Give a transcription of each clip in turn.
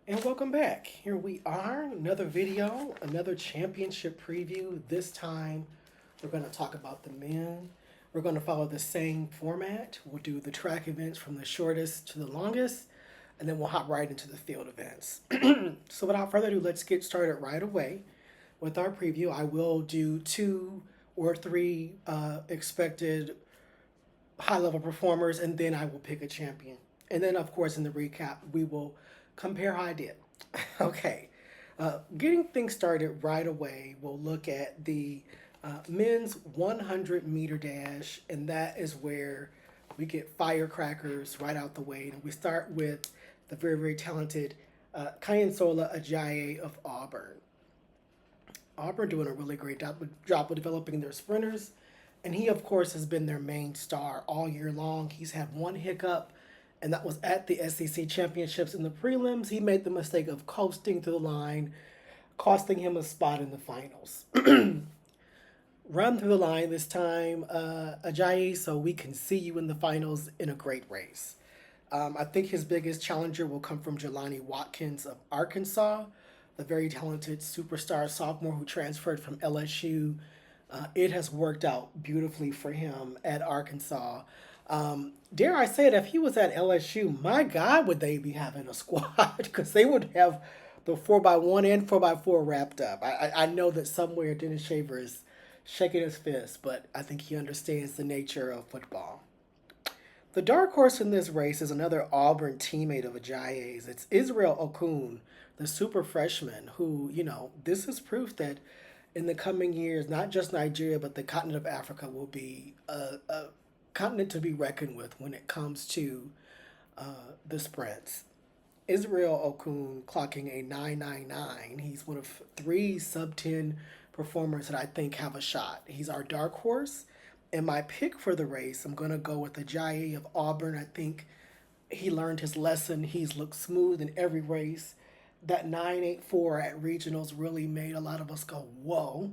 And welcome back. Here we are, another video, another championship preview. This time we're going to talk about the men. We're going to follow the same format. We'll do the track events from the shortest to the longest, and then we'll hop right into the field events. So without further ado, let's get started right away with our preview. I will do two or three expected high level performers, and then I will pick a champion. And then, of course, in the recap, we will compare how I did. Okay, getting things started right away, we'll look at the men's 100-meter dash, and that is where we get firecrackers right out the way. And we start with the very, very talented Kayansola Ajayi of Auburn. Auburn doing a really great job of developing their sprinters. And he, of course, has been their main star all year long. He's had one hiccup, and that was at the SEC championships in the prelims. He made the mistake of coasting to the line, costing him a spot in the finals. Run through the line this time, Ajayi, so we can see you in the finals in a great race. I think his biggest challenger will come from Jelani Watkins of Arkansas, the very talented superstar sophomore who transferred from LSU. It has worked out beautifully for him at Arkansas. Dare I say it, if he was at LSU, my God, would they be having a squad? Because they would have the 4x1 and 4x4 wrapped up. I know that somewhere Dennis Shaver is shaking his fist, but I think he understands the nature of football. The dark horse in this race is another Auburn teammate of Ajayi's. It's Israel Okun, the super freshman, who, this is proof that in the coming years, not just Nigeria, but the continent of Africa will be a continent to be reckoned with when it comes to the sprints. Israel Okun clocking a 999. He's one of three sub 10 performers that I think have a shot. He's our dark horse. And my pick for the race, I'm going to go with Ajayi of Auburn. I think he learned his lesson. He's looked smooth in every race. That 984 at regionals really made a lot of us go, whoa.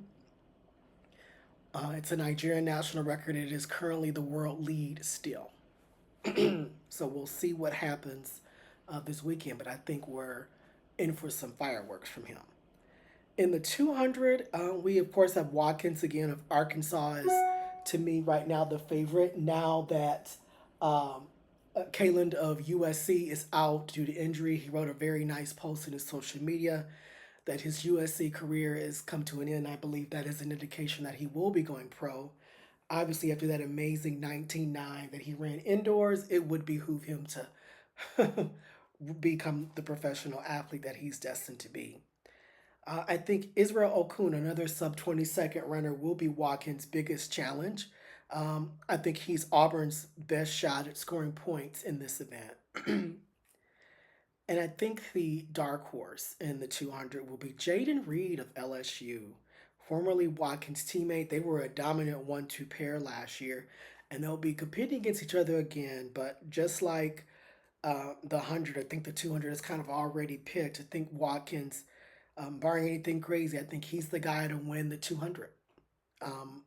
It's a Nigerian national record. It is currently the world lead still. So we'll see what happens this weekend, but I think we're in for some fireworks from him. In the 200, we of course have Watkins again of Arkansas is to me right now the favorite. Now that Kalen of USC is out due to injury, he wrote a very nice post in his social media that his USC career has come to an end. I believe that is an indication that he will be going pro. Obviously, after that amazing 19.9 that he ran indoors, it would behoove him to become the professional athlete that he's destined to be. I think Israel Okun, another sub 20-second runner, will be Watkins' biggest challenge. I think he's Auburn's best shot at scoring points in this event. And I think the dark horse in the 200 will be Jaden Reed of LSU, formerly Watkins' teammate. They were a dominant 1-2 pair last year, and they'll be competing against each other again. But just like the 100, I think the 200 is kind of already picked. I think Watkins, barring anything crazy, I think he's the guy to win the 200. Um,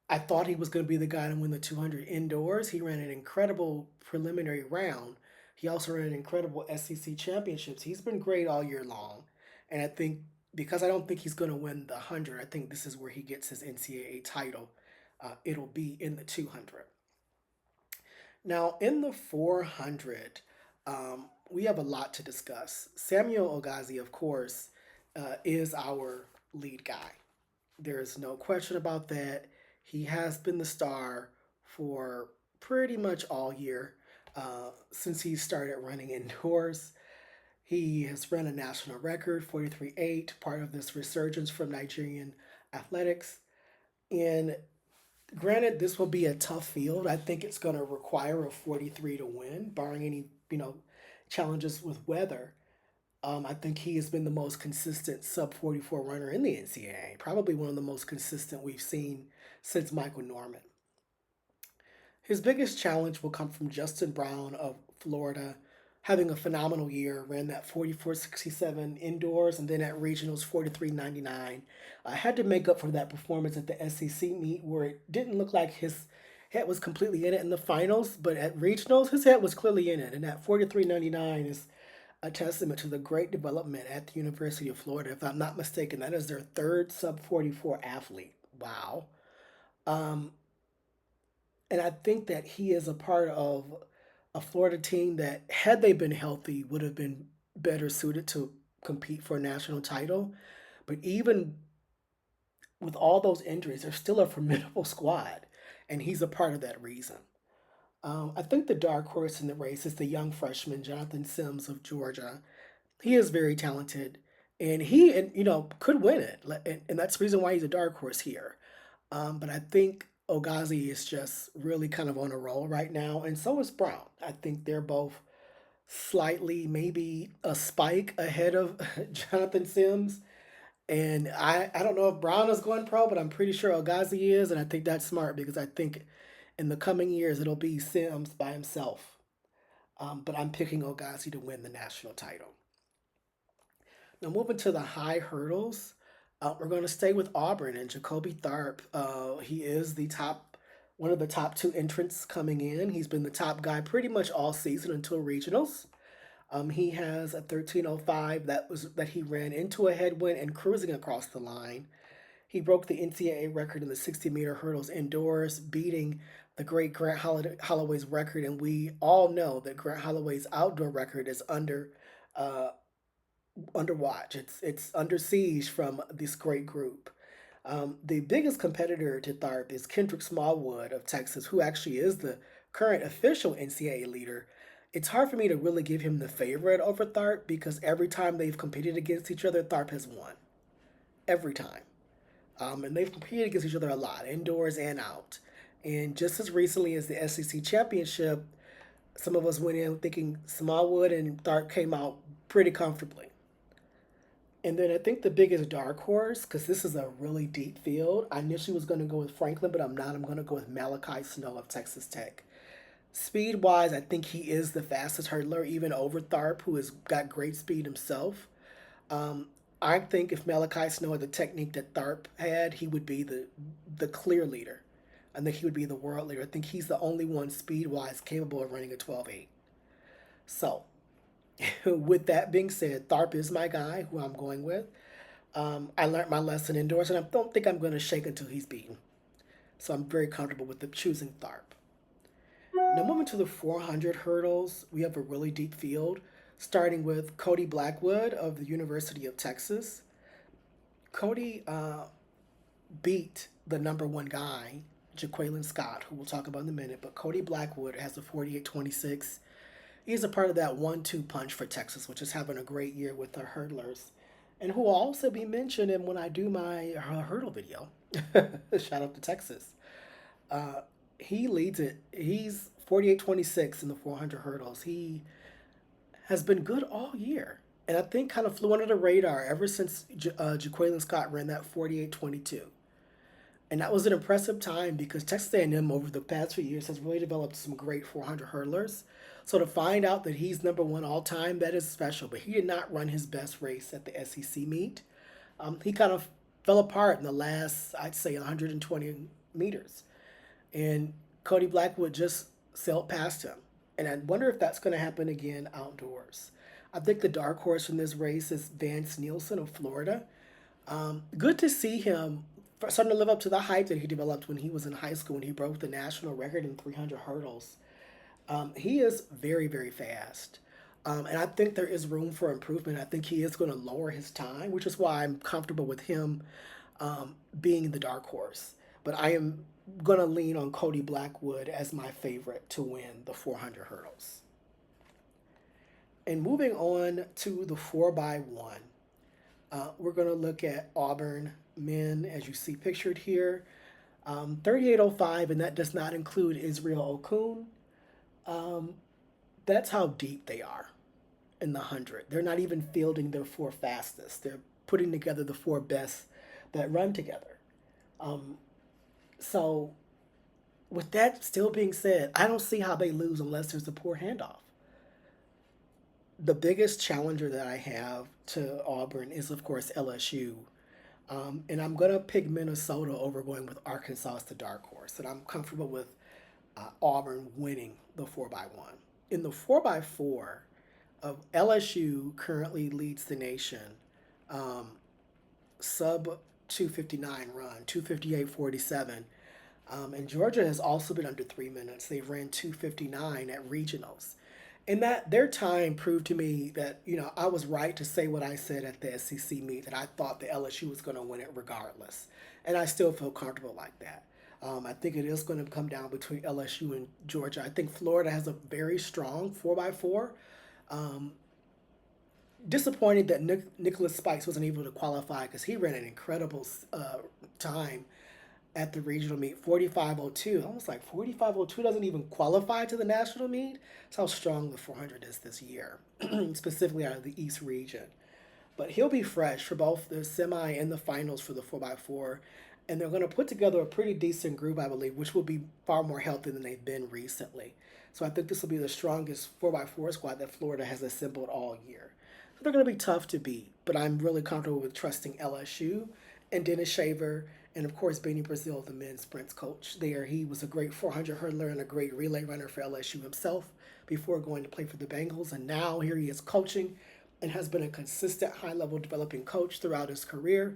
I thought he was going to be the guy to win the 200 indoors. He ran an incredible preliminary round. He also ran an incredible SEC championships. He's been great all year long. And I think because I don't think he's going to win the 100, I think this is where he gets his NCAA title. It'll be in the 200. Now, in the 400, we have a lot to discuss. Samuel Ogazi, of course, is our lead guy. There's no question about that. He has been the star for pretty much all year since he started running indoors. He has run a national record, 43.8, part of this resurgence from Nigerian athletics. And granted, this will be a tough field. I think it's going to require a 43 to win, barring any, challenges with weather. I think he has been the most consistent sub 44 runner in the NCAA, probably one of the most consistent we've seen since Michael Norman. His biggest challenge will come from Justin Brown of Florida, having a phenomenal year, ran that 44.67 indoors and then at regionals 43.99. I had to make up for that performance at the SEC meet where it didn't look like his head was completely in it in the finals, but at regionals his head was clearly in it, and that 43.99 is a testament to the great development at the University of Florida. If I'm not mistaken, that is their third sub 44 athlete. Wow. Um, and I think that he is a part of a Florida team that, had they been healthy, would have been better suited to compete for a national title. But even with all those injuries, they're still a formidable squad, and he's a part of that reason. I think the dark horse in the race is the young freshman Jonathan Sims of Georgia. He is very talented, and could win it, and that's the reason why he's a dark horse here. But I think Ogazi is just really kind of on a roll right now, and so is Brown. I think they're both slightly, maybe a spike ahead of Jonathan Sims. And I don't know if Brown is going pro, but I'm pretty sure Ogazi is, and I think that's smart because I think in the coming years it'll be Sims by himself. But I'm picking Ogazi to win the national title. Now, moving to the high hurdles, we're going to stay with Auburn and Jacoby Tharp. He is one of the top two entrants coming in. He's been the top guy pretty much all season until regionals. He has a 13:05 that he ran into a headwind and cruising across the line. He broke the NCAA record in the 60-meter hurdles indoors, beating the great Grant Holloway's record. And we all know that Grant Holloway's outdoor record is uh, under watch. It's under siege from this great group. The biggest competitor to Tharp is Kendrick Smallwood of Texas, who actually is the current official NCAA leader. It's hard for me to really give him the favorite over Tharp because every time they've competed against each other, Tharp has won. Every time. And they've competed against each other a lot, indoors and out. And just as recently as the SEC Championship, some of us went in thinking Smallwood and Tharp came out pretty comfortably. And then I think the biggest dark horse, because this is a really deep field, I initially was going to go with Franklin, but I'm not. I'm going to go with Malachi Snow of Texas Tech. Speed wise, I think he is the fastest hurdler, even over Tharp, who has got great speed himself. Um, I think if Malachi Snow had the technique that Tharp had, he would be the clear leader. I think he would be the world leader. I think he's the only one speed wise capable of running a 12.8. So, with that being said, Tharp is my guy who I'm going with. I learned my lesson indoors, and I don't think I'm going to shake until he's beaten. So I'm very comfortable with choosing Tharp. Now, moving to the 400 hurdles, we have a really deep field, starting with Cody Blackwood of the University of Texas. Cody beat the number one guy, Jaqueline Scott, who we'll talk about in a minute, but Cody Blackwood has a 48.26. He's a part of that 1-2 punch for Texas, which is having a great year with the hurdlers, and who will also be mentioned in when I do my hurdle video. Shout out to Texas. Uh, he leads it. He's 48.26 in the 400 hurdles. He has been good all year, and I think kind of flew under the radar ever since Jaqueline Scott ran that 48.22. And that was an impressive time because Texas A&M over the past few years has really developed some great 400 hurdlers. So to find out that he's number one all time, that is special. But he did not run his best race at the SEC meet. He kind of fell apart in the last, I'd say, 120 meters. And Cody Blackwood just sailed past him. And I wonder if that's going to happen again outdoors. I think the dark horse in this race is Vance Nielsen of Florida. Good to see him starting to live up to the hype that he developed when he was in high school when he broke the national record in 300 hurdles. He is very, very fast. And I think there is room for improvement. I think he is going to lower his time, which is why I'm comfortable with him being the dark horse. But I am going to lean on Cody Blackwood as my favorite to win the 400 hurdles. And moving on to the 4x1, we're going to look at Auburn men, as you see pictured here. 38.05, and that does not include Israel Okun. That's how deep they are in the 100. They're not even fielding their four fastest. They're putting together the four best that run together. So, with that still being said, I don't see how they lose unless there's a poor handoff. The biggest challenger that I have to Auburn is, of course, LSU. And I'm going to pick Minnesota over going with Arkansas as the dark horse. And I'm comfortable with Auburn winning the 4x1. In the 4x4, LSU currently leads the nation, um, sub 259 run, 258.47. And Georgia has also been under 3 minutes. They've ran 259 at regionals. And that their time proved to me that, I was right to say what I said at the SEC meet, that I thought the LSU was going to win it regardless. And I still feel comfortable like that. I think it is going to come down between LSU and Georgia. I think Florida has a very strong 4x4. Um, Disappointed that Nicholas Spikes wasn't able to qualify because he ran an incredible time at the regional meet, 45.02. I was like, 45.02 doesn't even qualify to the national meet? That's how strong the 400 is this year, specifically out of the East region. But he'll be fresh for both the semi and the finals for the 4x4. And they're going to put together a pretty decent group, I believe, which will be far more healthy than they've been recently. So I think this will be the strongest 4x4 squad that Florida has assembled all year. So they're going to be tough to beat, but I'm really comfortable with trusting LSU and Dennis Shaver, and of course Benny Brazil, the men's sprints coach there. He was a great 400 hurdler and a great relay runner for LSU himself before going to play for the Bengals, and now here he is coaching and has been a consistent high-level developing coach throughout his career.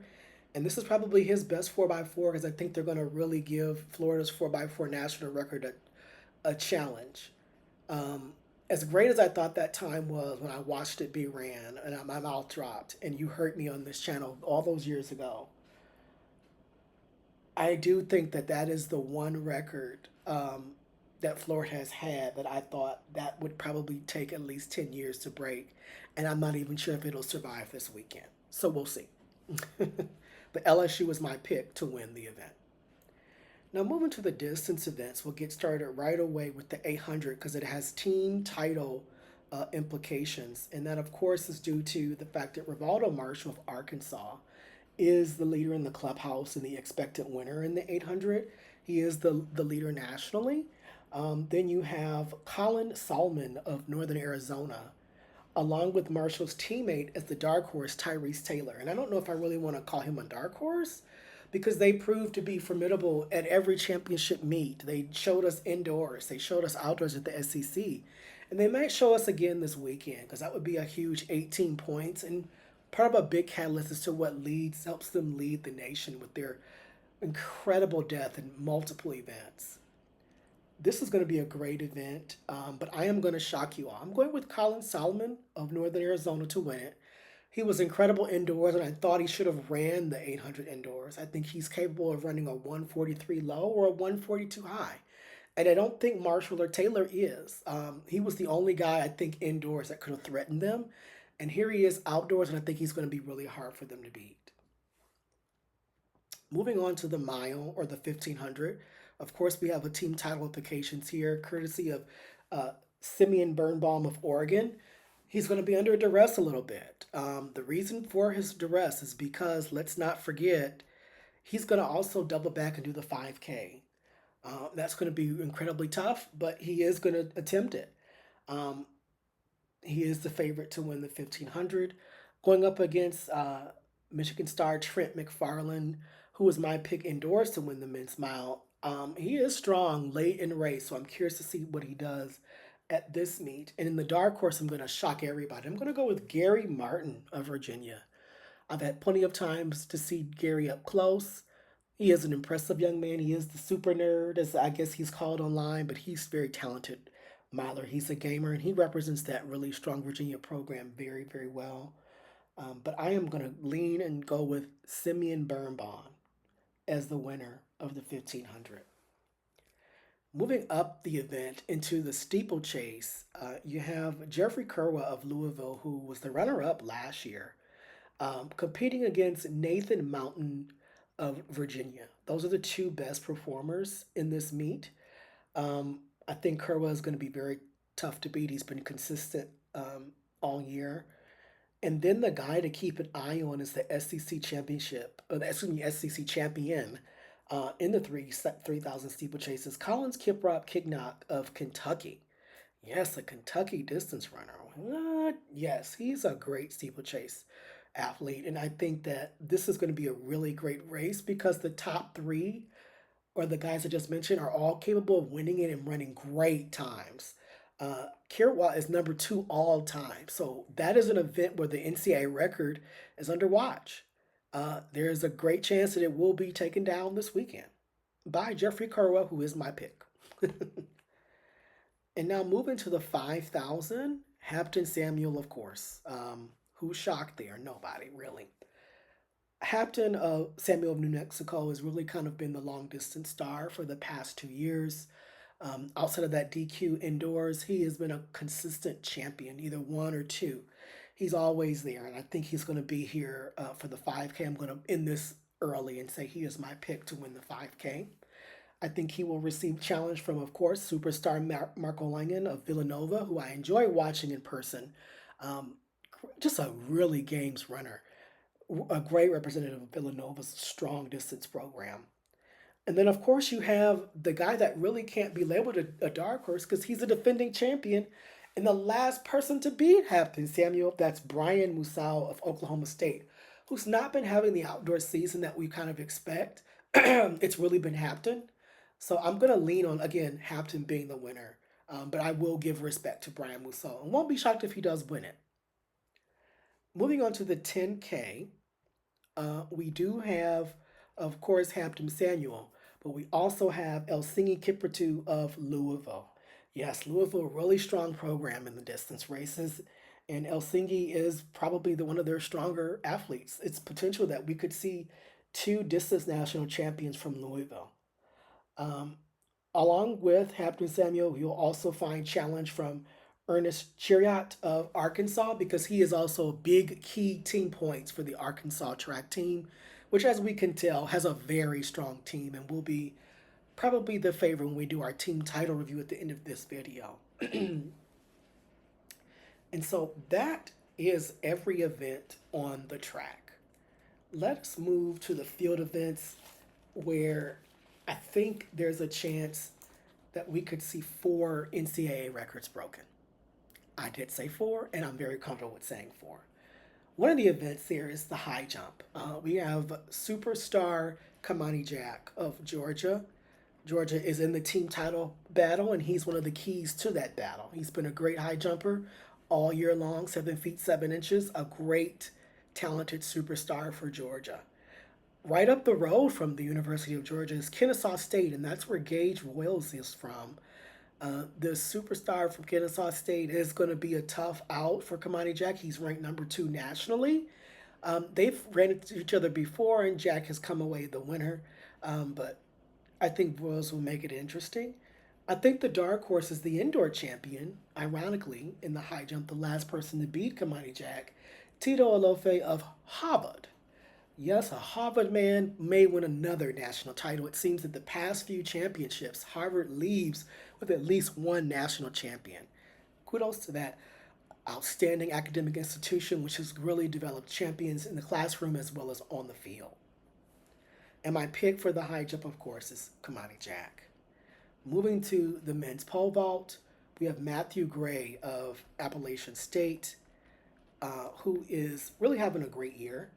And this is probably his best 4x4 because I think they're going to really give Florida's 4x4 national record a challenge. Um, as great as I thought that time was when I watched it be ran and my mouth dropped, and you heard me on this channel all those years ago, I do think that that is the one record that Florida has had that I thought that would probably take at least 10 years to break. And I'm not even sure if it'll survive this weekend. So we'll see. But LSU was my pick to win the event. Now, moving to the distance events, we'll get started right away with the 800 because it has team title implications. And that, of course, is due to the fact that Rivaldo Marshall of Arkansas is the leader in the clubhouse and the expected winner in the 800. He is the leader nationally. Then you have Colin Salmon of Northern Arizona, along with Marshall's teammate as the dark horse, Tyrese Taylor. And I don't know if I really want to call him a dark horse because they proved to be formidable at every championship meet. They showed us indoors, they showed us outdoors at the SEC. And they might show us again this weekend because that would be a huge 18 points and part of a big catalyst as to what helps them lead the nation with their incredible depth in multiple events. This is going to be a great event, but I am going to shock you all. I'm going with Colin Solomon of Northern Arizona to win it. He was incredible indoors, and I thought he should have ran the 800 indoors. I think he's capable of running a 143 low or a 142 high. And I don't think Marshall or Taylor is. He was the only guy, I think, indoors that could have threatened them. And here he is outdoors, and I think he's going to be really hard for them to beat. Moving on to the mile or the 1500. Of course, we have a team title implications here, courtesy of Simeon Birnbaum of Oregon. He's going to be under duress a little bit. The reason for his duress is because, let's not forget, he's going to also double back and do the 5K. That's going to be incredibly tough, but he is going to attempt it. Um, he is the favorite to win the 1500, going up against Michigan star Trent McFarland, who was my pick indoors to win the men's mile. He is strong late in the race, so I'm curious to see what he does at this meet. And in the dark horse, I'm going to shock everybody. I'm going to go with Gary Martin of Virginia. I've had plenty of times to see Gary up close. He is an impressive young man. He is the super nerd, as I guess he's called online, but he's very talented miler. He's a gamer, and he represents that really strong Virginia program very, very well. But I am going to lean and go with Simeon Birnbaum as the winner of the 1500. Moving up the event into the steeplechase, you have Jeffrey Kerwa of Louisville, who was the runner up last year, competing against Nathan Mountain of Virginia. Those are the two best performers in this meet. I think Kerwa is going to be very tough to beat. He's been consistent all year. And then the guy to keep an eye on is the SEC championship, SEC champion in the 3,000 steeplechases, Collins Kiprop Kicknock of Kentucky. Yes, a Kentucky distance runner. What? Yes, he's a great steeplechase athlete. And I think that this is going to be a really great race because the top three, or the guys I just mentioned, are all capable of winning it and running great times. Kirwa is number 2 all time. So that is an event where the NCAA record is under watch. There is a great chance that it will be taken down this weekend by Jeffrey Kirwa, who is my pick. And now moving to the 5,000, Hampton Samuel, of course. Who's shocked there? Nobody, really. Hampton Samuel of New Mexico has really kind of been the long distance star for the past 2 years. Outside of that DQ indoors, he has been a consistent champion, either one or two. He's always there, and I think he's going to be here for the 5K. I'm going to end this early and say he is my pick to win the 5K. I think he will receive challenge from, of course, superstar Marco Langen of Villanova, who I enjoy watching in person. Um, just a really games runner, a great representative of Villanova's strong distance program. And then, of course, you have the guy that really can't be labeled a dark horse because he's a defending champion and the last person to beat Hampton Samuel. That's Brian Musau of Oklahoma State, who's not been having the outdoor season that we kind of expect. It's really been Hampton. So I'm going to lean on, again, Hampton being the winner. But I will give respect to Brian Musau and won't be shocked if he does win it. Moving on to the 10K, we do have, of course, Hampton Samuel, but we also have Elsingi Kipratu of Louisville. Yes, Louisville, really strong program in the distance races, and Elsingi is probably one of their stronger athletes. It's potential that we could see two distance national champions from Louisville. Um, Along with Hampton Samuel, you'll also find challenge from Ernest Chiriot of Arkansas because he is also a big key team points for the Arkansas track team, which, as we can tell, has a very strong team and will be probably the favorite when we do our team title review at the end of this video. And so that is every event on the track. Let us move to the field events where I think there's a chance that we could see 4 NCAA records broken. I did say 4, and I'm very comfortable with saying 4. One of the events there is the high jump. We have superstar Kamani Jack of Georgia. Georgia is in the team title battle, and he's one of the keys to that battle. He's been a great high jumper all year long, 7 feet 7 inches, a great, talented superstar for Georgia. Right up the road from the University of Georgia is Kennesaw State, and that's where Gage Royals is from. The superstar from Kennesaw State is going to be a tough out for Kamani Jack. He's ranked number 2 nationally. They've ran into each other before, and Jack has come away the winner. But I think Royals will make it interesting. I think the dark horse is the indoor champion, ironically, in the high jump, the last person to beat Kamani Jack, Tito Alofe of Harvard. Yes, a Harvard man may win another national title. It seems that the past few championships, Harvard leaves with at least one national champion. Kudos to that outstanding academic institution, which has really developed champions in the classroom as well as on the field. And my pick for the high jump, of course, is Kamani Jack. Moving to the men's pole vault, we have Matthew Gray of Appalachian State, who is really having a great year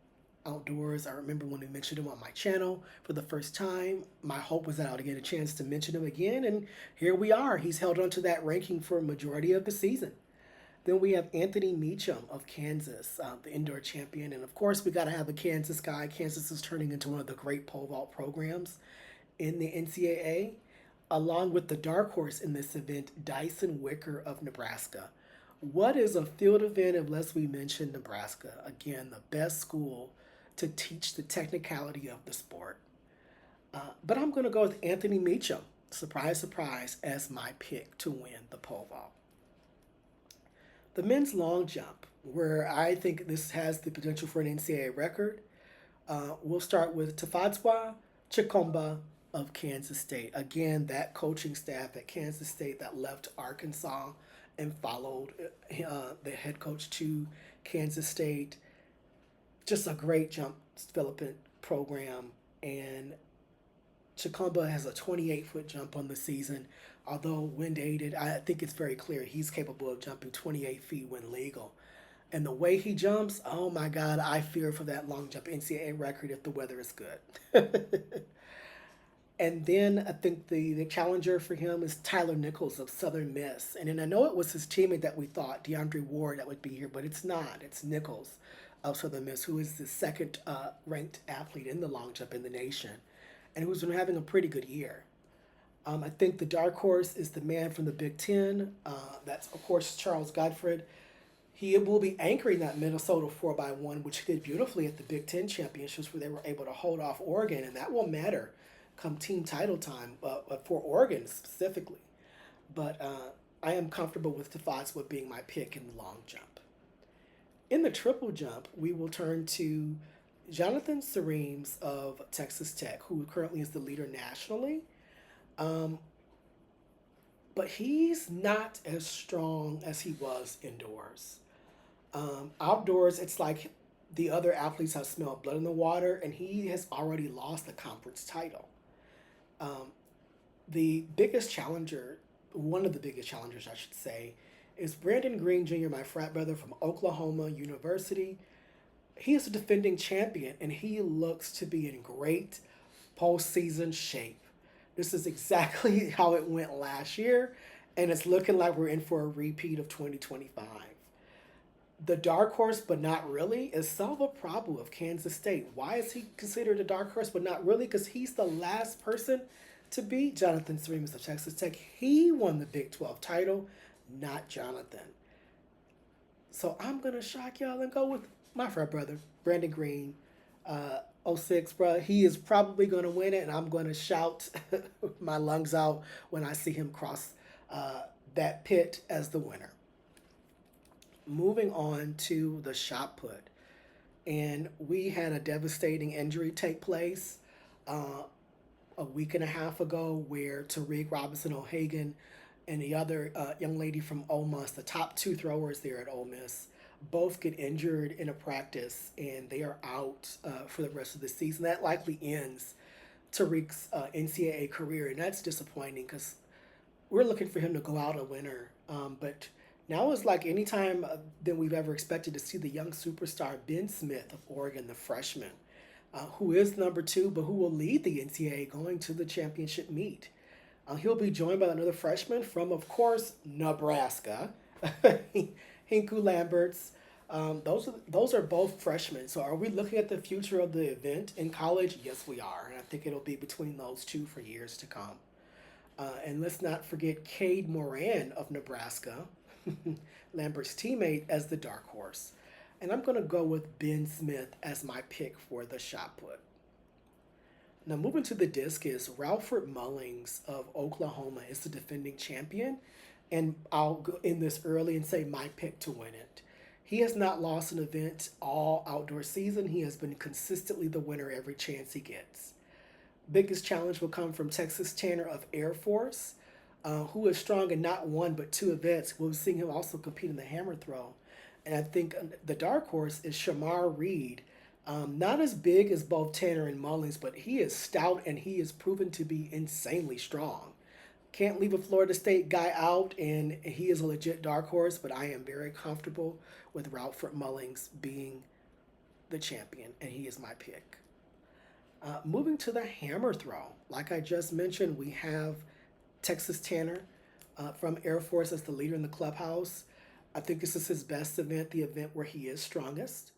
outdoors. I remember when we mentioned him on my channel for the first time. My hope was that I would get a chance to mention him again, and here we are. He's held on to that ranking for a majority of the season. Then we have Anthony Meacham of Kansas, the indoor champion. And of course, we got to have a Kansas guy. Kansas is turning into one of the great pole vault programs in the NCAA, along with the dark horse in this event, Dyson Wicker of Nebraska. What is a field event unless we mention Nebraska? Again, the best school to teach the technicality of the sport. But I'm going to go with Anthony Meacham, surprise, surprise, as my pick to win the pole vault. The men's long jump, where I think this has the potential for an NCAA record, we'll start with Tafatswa Chikomba of Kansas State. Again, that coaching staff at Kansas State that left Arkansas and followed the head coach to Kansas State. Just a great jump development program. And Chikomba has a 28-foot jump on the season. Although wind aided, I think it's very clear he's capable of jumping 28 feet when legal. And the way he jumps, oh my God, I fear for that long jump NCAA record if the weather is good. And then I think the challenger for him is Tyler Nichols of Southern Miss. And then I know it was his teammate that we thought, DeAndre Ward, that would be here, but it's not. It's Nichols of Southern Miss, who is the second ranked athlete in the long jump in the nation and who's been having a pretty good year. I think the dark horse is the man from the Big Ten. That's, of course, Charles Godfrey. He will be anchoring that Minnesota 4x1, which he did beautifully at the Big Ten Championships, where they were able to hold off Oregon, and that will matter come team title time for Oregon specifically. But I am comfortable with Tafaz with being my pick in the long jump. In the triple jump, we will turn to Jonathan Sareems of Texas Tech, who currently is the leader nationally. Um, but he's not as strong as he was indoors. Outdoors, it's like the other athletes have smelled blood in the water, and he has already lost the conference title. Um, the biggest challenger, one of the biggest challengers, I should say, is Brandon Green Jr., my frat brother from Oklahoma University. He is a defending champion, and he looks to be in great postseason shape. This is exactly how it went last year, and it's looking like we're in for a repeat of 2025. The dark horse, but not really, is Salva Prabhu of Kansas State. Why is he considered a dark horse, but not really? Because he's the last person to beat Jonathan Sareems of Texas Tech. He won the Big 12 title, not Jonathan. So I'm going to shock y'all and go with my frat brother, Brandon Green, '06, bro. He is probably going to win it, and I'm going to shout my lungs out when I see him cross that pit as the winner. Moving on to the shot put, and we had a devastating injury take place uh, a week and a half ago where Tariq Robinson O'Hagan and the other young lady from Ole Miss, the top two throwers there at Ole Miss, both get injured in a practice and they are out for the rest of the season. That likely ends Tariq's NCAA career, and that's disappointing because we're looking for him to go out a winner. But now is like any time than we've ever expected to see the young superstar Ben Smith of Oregon, the freshman, who is number two, but who will lead the NCAA going to the championship meet. He'll be joined by another freshman from, of course, Nebraska, Hinku Lamberts. Those are both freshmen. So, are we looking at the future of the event in college? Yes, we are, and I think it'll be between those two for years to come. And let's not forget Cade Moran of Nebraska, Lambert's teammate, as the dark horse. And I'm going to go with Ben Smith as my pick for the shot put. Now, moving to the discus, Ralford Mullings of Oklahoma is the defending champion. And I'll go in this early and say my pick to win it. He has not lost an event all outdoor season. He has been consistently the winner every chance he gets. Biggest challenge will come from Texas Tanner of Air Force, who is strong in not one but two events. We'll see him also compete in the hammer throw. And I think the dark horse is Shamar Reed. Not as big as both Tanner and Mullings, but he is stout and he is proven to be insanely strong. Can't leave a Florida State guy out, and he is a legit dark horse, but I am very comfortable with Ralph Mullings being the champion, and he is my pick. Moving to the hammer throw, like I just mentioned, we have Texas Tanner from Air Force as the leader in the clubhouse. I think this is his best event, the event where he is strongest.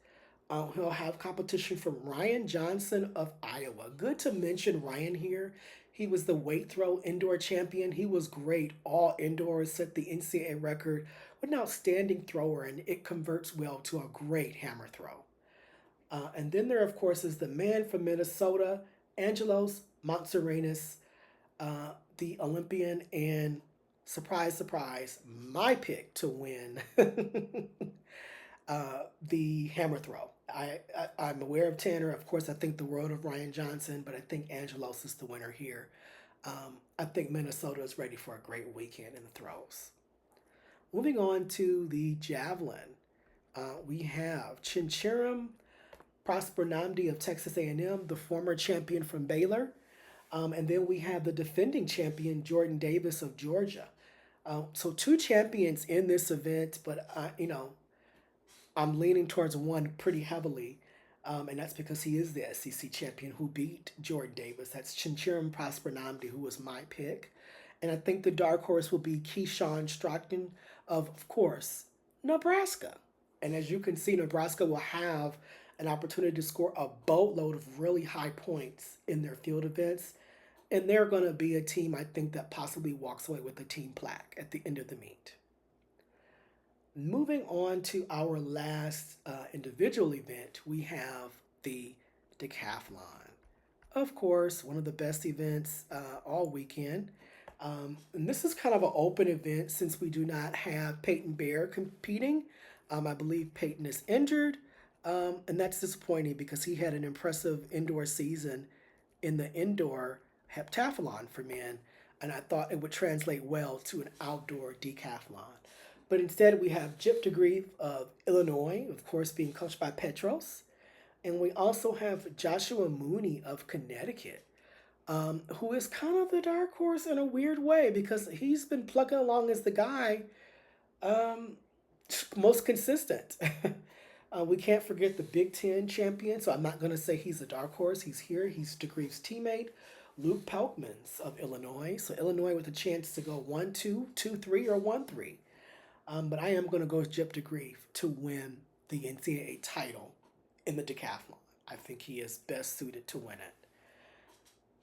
He'll have competition from Ryan Johnson of Iowa. Good to mention Ryan here. He was the weight throw indoor champion. He was great all indoors, set the NCAA record with an outstanding thrower, and it converts well to a great hammer throw. And then there, of course, is the man from Minnesota, Angelos Montserranis, the Olympian, and surprise, surprise, my pick to win the hammer throw. I'm aware of Tanner. Of course, I think the world of Ryan Johnson, but I think Angelos is the winner here. I think Minnesota is ready for a great weekend in the throws. Moving on to the javelin, we have Chinchiram Prosper Namdi of Texas A&M, the former champion from Baylor. And then we have the defending champion, Jordan Davis of Georgia. So two champions in this event, but I'm leaning towards one pretty heavily. And that's because he is the SEC champion who beat Jordan Davis. That's Chinchirim Prosper Namdi, who was my pick. And I think the dark horse will be Keyshawn Stockton of course, Nebraska. And as you can see, Nebraska will have an opportunity to score a boatload of really high points in their field events. And they're going to be a team, I think, that possibly walks away with a team plaque at the end of the meet. Moving on to our last individual event, we have the decathlon. Of course, one of the best events all weekend. And this is kind of an open event since we do not have Peyton Bear competing. I believe Peyton is injured, and that's disappointing because he had an impressive indoor season in the indoor heptathlon for men, and I thought it would translate well to an outdoor decathlon. But instead, we have Jip DeGrief of Illinois, of course, being coached by Petros. And we also have Joshua Mooney of Connecticut, who is kind of the dark horse in a weird way because he's been plugging along as the guy um, most consistent. We can't forget the Big Ten champion, so I'm not going to say he's a dark horse. He's here. He's DeGrief's teammate, Luke Pelkmans of Illinois. So Illinois with a chance to go 1-2, 2-3, or 1-3. But I am going to go with Jip DeGrief to win the NCAA title in the decathlon. I think he is best suited to win it.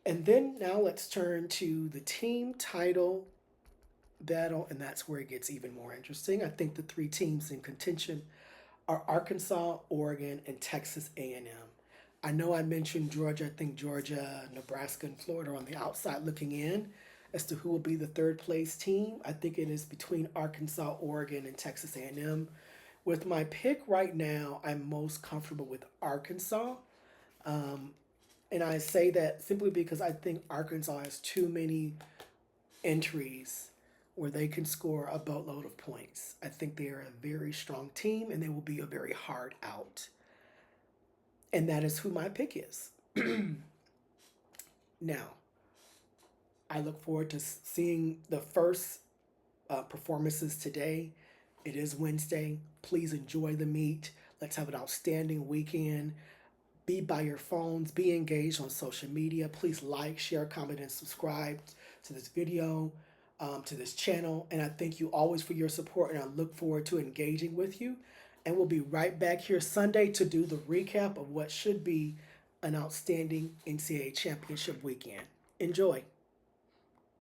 And then now let's turn to the team title battle, and that's where it gets even more interesting. I think the three teams in contention are Arkansas, Oregon, and Texas A&M. I know I mentioned Georgia. I think Georgia, Nebraska, and Florida are on the outside looking in as to who will be the third place team. I think it is between Arkansas, Oregon, and Texas A&M. With my pick right now, I'm most comfortable with Arkansas. And I say that simply because I think Arkansas has too many entries where they can score a boatload of points. I think they are a very strong team and they will be a very hard out. And that is who my pick is. Now, I look forward to seeing the first performances today. It is Wednesday. Please enjoy the meet. Let's have an outstanding weekend. Be by your phones. Be engaged on social media. Please like, share, comment, and subscribe to this video, to this channel. And I thank you always for your support, and I look forward to engaging with you. And we'll be right back here Sunday to do the recap of what should be an outstanding NCAA Championship weekend. Enjoy.